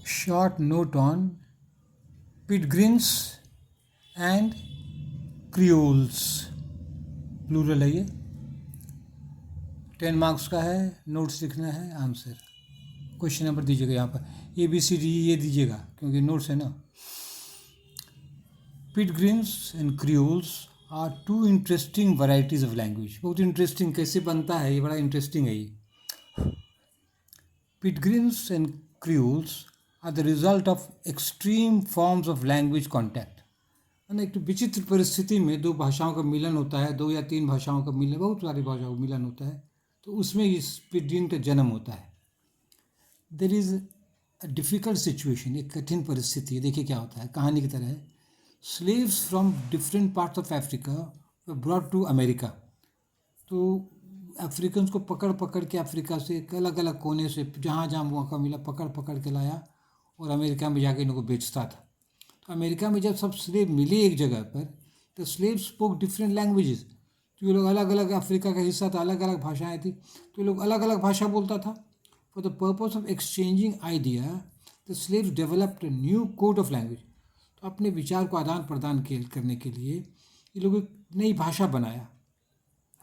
Short note on pidgins and creoles, plural है ये। 10 marks का है, नोट्स लिखना है, आंसर क्वेश्चन नंबर दीजिएगा यहाँ पर ABCD ये दीजिएगा क्योंकि नोट्स है ना। Pidgins and creoles are two interesting varieties of language. बहुत इंटरेस्टिंग, कैसे बनता है ये, बड़ा इंटरेस्टिंग है ये। Pidgins and creoles are the result of extreme forms of language contact. है एक तो विचित्र परिस्थिति में दो भाषाओं का मिलन होता है, 2 या 3 भाषाओं का मिलन, बहुत सारी भाषाओं का मिलन होता है, तो उसमें इस पिटग्रिन का जन्म होता है। There is a difficult situation, एक कठिन परिस्थिति है। देखिए क्या होता है, कहानी की तरह है। Slaves from different parts of Africa were brought to America. तो अफ्रीकन को पकड़ पकड़ के अफ्रीका से अलग अलग कोने से जहाँ जहाँ मौका मिला पकड़ पकड़ के लाया और अमेरिका में जाके इनको बेचता था। तो अमेरिका में जब सब स्लेव मिले एक जगह पर, तो स्लेव स्पोक डिफरेंट लैंग्वेजेस। तो ये लोग अलग अलग, अफ्रीका का हिस्सा था, अलग अलग भाषाएँ थी, तो ये लोग अलग अलग भाषा बोलता था। For the purpose of exchanging idea the slaves developed a new code of language. तो अपने विचार को आदान प्रदान करने के लिए ये लोग एक नई भाषा बनाया,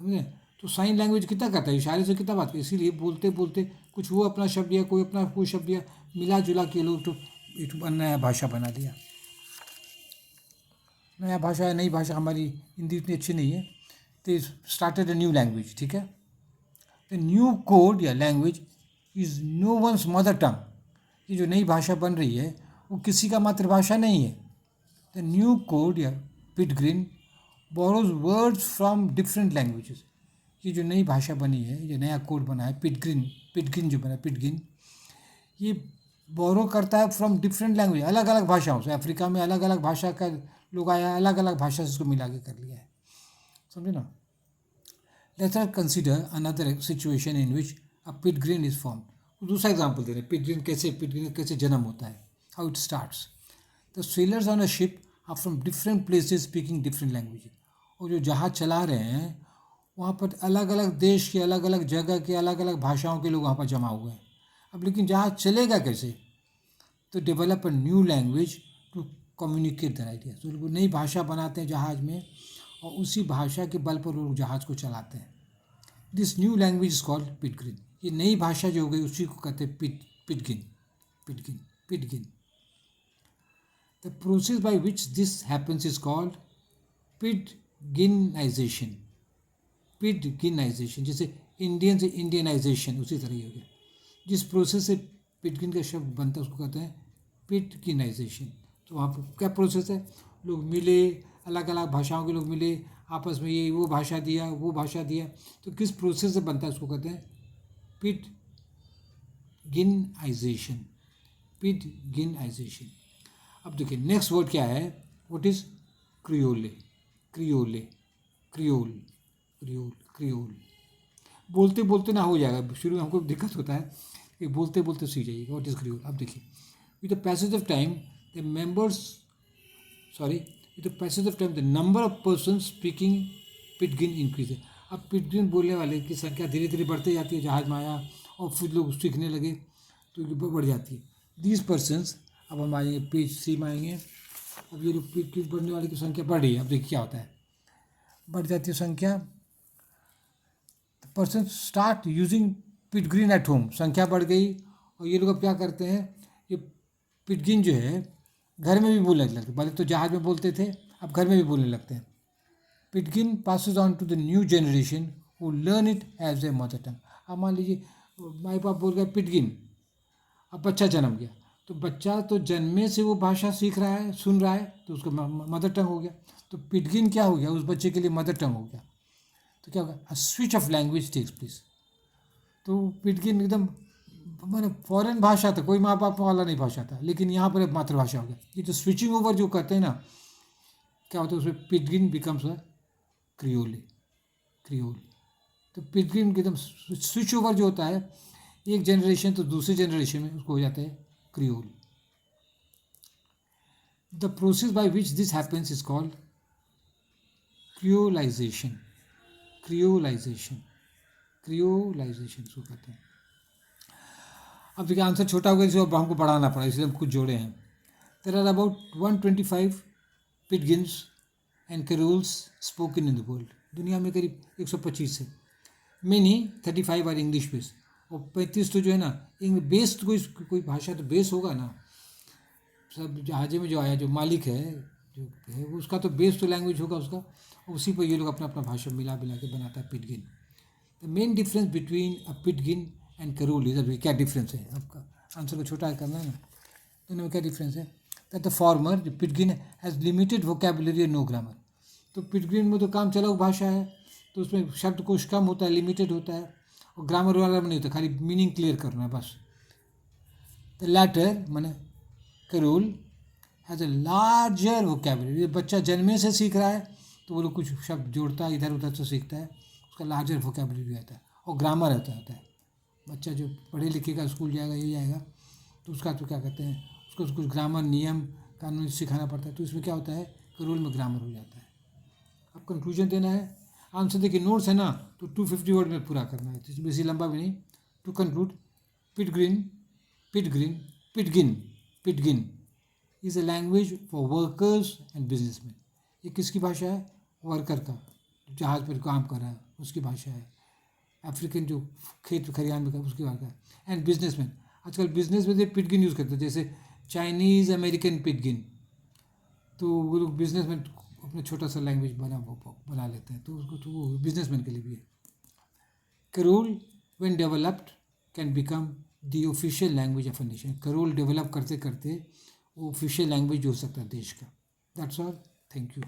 समझे। तो साइन लैंग्वेज कितना करता है, इशारे से कितना बात करता है, इसीलिए बोलते बोलते कुछ वो अपना शब्द या कोई अपना कोई शब्द या मिला जुला के लोग तो एक नया भाषा बना दिया। नया भाषा है, नई भाषा, हमारी हिंदी इतनी अच्छी नहीं है, तो स्टार्टेड अ न्यू लैंग्वेज, ठीक है। द न्यू कोड या language is no one's mother tongue. ये जो नई भाषा बन रही है वो किसी का मातृभाषा नहीं है। द न्यू कोड या pidgin borrows words from different languages. ये जो नई भाषा बनी है, ये नया कोड बना है, पिटगिन जो बना, पिटगिन, ये बोरो करता है फ्रॉम डिफरेंट लैंग्वेज, अलग अलग भाषाओं से। अफ्रीका में अलग अलग भाषा का लोग आया, अलग अलग भाषा से इसको मिला के कर लिया है, समझे ना। Let's are consider another situation in which a pidgin is form. दूसरा एग्जाम्पल दे रहे हैं, पिटग्रिन कैसे जन्म होता है, how it starts. The sailors on a ship are from different places speaking different language. और जो जहाज़ चला रहे हैं वहाँ पर अलग अलग देश के, अलग अलग जगह के, अलग अलग भाषाओं के लोग वहाँ पर जमा हुए हैं। अब लेकिन जहाज़ चलेगा कैसे, तो develop a new language to communicate the idea. तो लोग नई भाषा बनाते हैं जहाज़ में और उसी भाषा के बल पर लोग जहाज़ को चलाते हैं। This new language is called pidgin. ये नई भाषा जो हो गई उसी को कहते हैं pidgin, pidgin, pidgin. The process by which this happens is called pidginisation. Pidginisation, जैसे इंडियन से इंडियनाइजेशन, उसी तरह ही हो गया। जिस प्रोसेस से पिटगिन का शब्द बनता है उसको कहते हैं पिटगिनाइजेशन। तो वहाँ पर क्या प्रोसेस है, लोग मिले, अलग अलग भाषाओं के लोग मिले, आपस में ये वो भाषा दिया, वो भाषा दिया, तो किस प्रोसेस से बनता है उसको कहते हैं पिटगिनाइजेशन, पिटगिनाइजेशन। अब देखिए नेक्स्ट वर्ड क्या है, what is creole, creole, creole, creole, creole. बोलते बोलते ना हो जाएगा, शुरू में हमको दिक्कत होता है कि बोलते बोलते सीख जाइएगा व्हाट इज क्रियोल। अब देखिए with the passage of time the members, sorry, with the passage of time the number of person speaking pidgin increase है। अब पिटगिन बोलने वाले की संख्या धीरे धीरे बढ़ते जाती है, जहाज में आया और फिर लोग सीखने लगे तो ये बढ़ जाती है। दीज पर्सनस, अब हम आएंगे पेज सी में आएंगे। अब ये लोग पिटगिन बढ़ने वाले की संख्या बढ़ रही है। अब देखिए क्या होता है, बढ़ जाती है संख्या, person start using pidgin at home. संख्या बढ़ गई और ये लोग अब क्या करते हैं, ये पिटगिन जो है घर में भी बोलने लगते, पहले तो जहाज में बोलते थे, अब घर में भी बोलने लगते हैं। Pidgin passes on to the new generation who learn it as a mother tongue. अब मान लीजिए माई बाप बोल गया पिटगिन, अब बच्चा जन्म गया, तो बच्चा तो जन्मे से वो भाषा सीख रहा है, सुन रहा है, तो उसका मदर टंग हो गया। तो पिटगिन क्या हो गया, उस बच्चे के लिए मदर टंग हो गया। तो क्या होगा, a switch of language takes place. तो पिटगिन एकदम मैंने फॉरेन भाषा था, कोई माँ बाप वाला नहीं भाषा था, लेकिन यहाँ पर मातृभाषा हो गया। ये जो स्विचिंग ओवर जो करते हैं ना, क्या होता है उसमें पिटगिन बिकम्स अ क्रियोले, क्रियोल। तो पिटगिन एकदम स्विच ओवर जो होता है एक जनरेशन तो दूसरे जनरेशन में, उसको हो जाता है creole. The process by which this happens is called creolisation, creolisation, creolisation उसको कहते हैं। अब देखिए आंसर छोटा हो गया, इसलिए अब हमको बढ़ाना पड़ा, इसलिए हम कुछ जोड़े हैं. There are about 125 pidgins and carols spoken in the world. दुनिया में करीब 125 है. Many 35 are English based. और 35 तो जो है ना बेस्ड, कोई भाषा तो बेस होगा ना. सब जहाजे में जो आया, जो मालिक है, जो है उसका तो बेस तो लैंग्वेज होगा उसका, उसी पर ये लोग अपना अपना भाषा मिला के बनाता है pidgin. The main difference between a pidgin and creole is, अभी क्या डिफरेंस है, आपका आंसर को छोटा करना है ना. दोनों में क्या डिफरेंस है. That the former, the pidgin has limited vocabulary and no grammar. तो पिटगिन में तो काम चलाऊ भाषा है, तो उसमें शब्दकोश कम होता है, लिमिटेड होता है, और ग्रामर वाला नहीं होता, खाली मीनिंग क्लियर करना है बस. द लैटर माने Karol has a larger vocabulary. ये बच्चा जन्मे से सीख रहा है तो वो लोग कुछ शब्द जोड़ता है, इधर उधर से सीखता है, उसका लार्जर वोकेबुलरी रहता है, और ग्रामर होता है. बच्चा जो पढ़े लिखेगा, स्कूल जाएगा, ये जाएगा, तो उसका तो क्या कहते हैं, उसको कुछ ग्रामर, नियम, कानून सिखाना पड़ता है. तो इसमें क्या होता है, करोल में ग्रामर हो जाता है. अब कंक्लूजन देना है. आंसर देखिए, नोट्स है ना, तो 250 वर्ड में पूरा करना है, तो बेसी लंबा भी नहीं. To conclude, pidgin pidgin pidgin pidgin is a language for workers and businessman. ये किसकी भाषा है, वर्कर का, जहाज पर काम कर रहा है उसकी भाषा है. अफ्रीकन जो खेत खलिहान में उसकी भाषा है. एंड बिजनेसमैन, आजकल बिजनेस में पिटगिन यूज़ करते हैं, जैसे चाइनीज़ अमेरिकन पिटगिन, तो वो लोग बिजनेसमैन अपना छोटा सा लैंग्वेज बना लेते हैं, तो उसको तो वो बिजनेसमैन के लिए भी है. Karol when developed can become the official language of a nation. Karol develop करते करते वो ऑफिशियल लैंग्वेज हो सकता है देश का. That's all. Thank you.